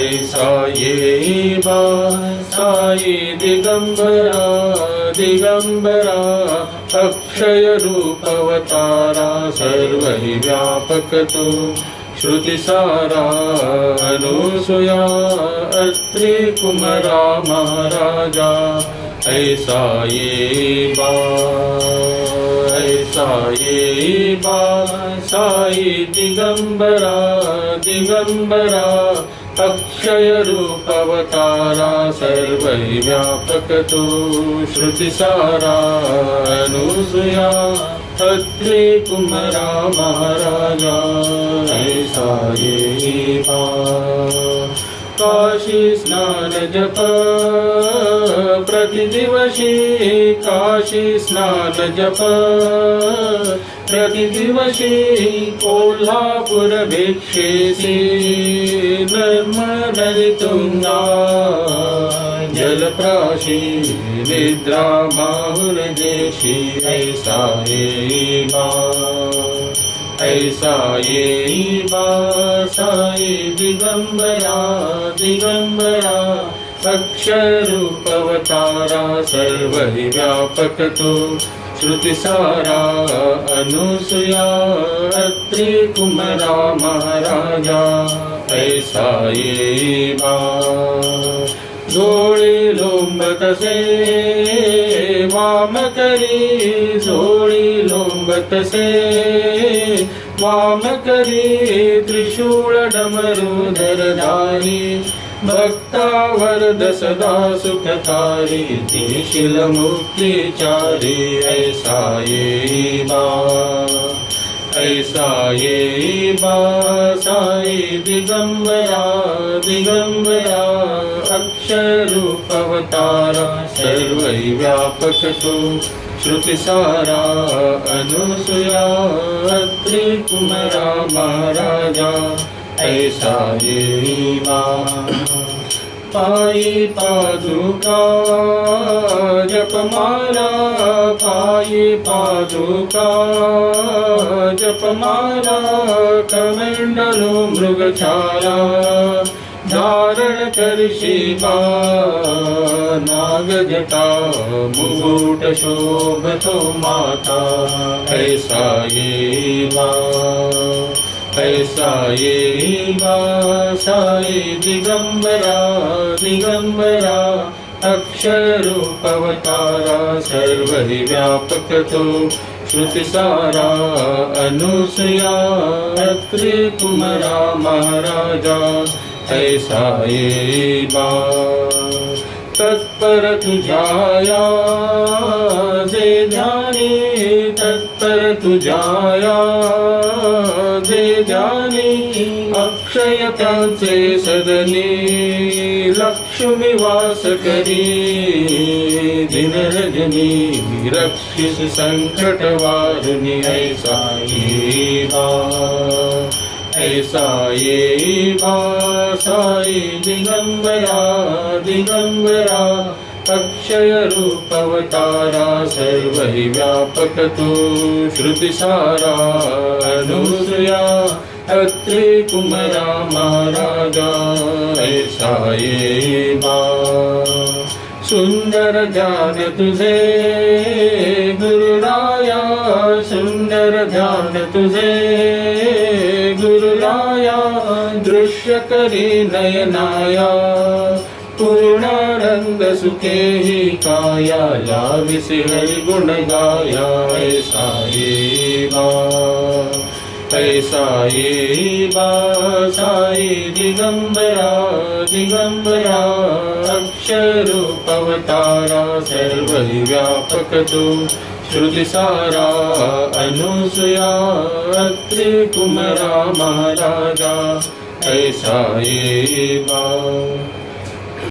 ऐसा ये बा साई दिगंबरा दिगंबरा अक्षय रूप अवतारा सर्व ही व्यापक तो श्रुतिसारा अनुसुया अत्रि कुमरा महाराजा ऐसा ये बा साई दिगंबरा दिगंबरा अक्षय रूप अवतारा सर्व ही व्यापक तो श्रुतिसारा अनुसुया अत्रि कुमरा महाराजा ऐसा ये बा काशी स्नान जप प्रतिदिवशी काशी स्नान जप प्रतिदिवशी कोल्हापुर भिक्षेसी नर्मदे तुंगा जलप्राशी निद्रा माहुरदेशी ऐसा ये बा साई दिगंबरा दिगंबरा अक्षर रूप अवतारा सर्व ही व्यापक तो श्रुतिसारा अनुसुया अत्रि कुमरा महाराजा ऐसा ये बा जोड़ी लोंबतसे वाम करी जोड़ी लोंबतसे वाम करी त्रिशूळ डमरुधर धारी भक्ता वरद सदा सुखकारी त्रिशील मुक्तिचारी ऐसा ये बा साई दिगंबरा दिगंबरा अक्षर रूप अवतारा सर्व ही व्यापक तो श्रुतिसारा अनुसुया अत्रि कुमरा महाराजा ऐसा ये बा पायी पादुका जपमाला पायी पादुका जपमाला कमंडलो मृगछाला धारण करशी बा नागजटा मुकुट शोभतो माता ऐसा ये बा साई दिगंबरा दिगंबरा अक्षर रूप अवतारा सर्व ही व्यापक तो श्रुतिसारा अनुसुया अत्रि कुमरा महाराजा ऐसा ये बा तत्पर तुझाया जे ध्यानी तत्पर तुझाया जे ध्यानी अक्षयतांचे सदनी लक्ष्मी वास करी दिन रजनी रक्षिस संकट वारुनी ऐसा ये बा साई दिगंबरा दिगंबरा अक्षय रूप अवतारा सर्व ही व्यापक तो श्रुतिसारा अनुसुया अत्रि कुमरा महाराजा ऐसा ये बा सुंदर ध्यान तुझे गुरुराया सुंदर ध्यान तुझे गुरुराया दृश्य करी नयनाया पूर्णानंद सुखे ही काया लाविसी हरि गुण गाया ऐसा ये बा साई दिगंबरा दिगंबरा अक्षर रूप अवतारा सर्व ही व्यापक तो श्रुतिसारा अनुसुया अत्रि कुमरा महाराजा ऐसा ये बा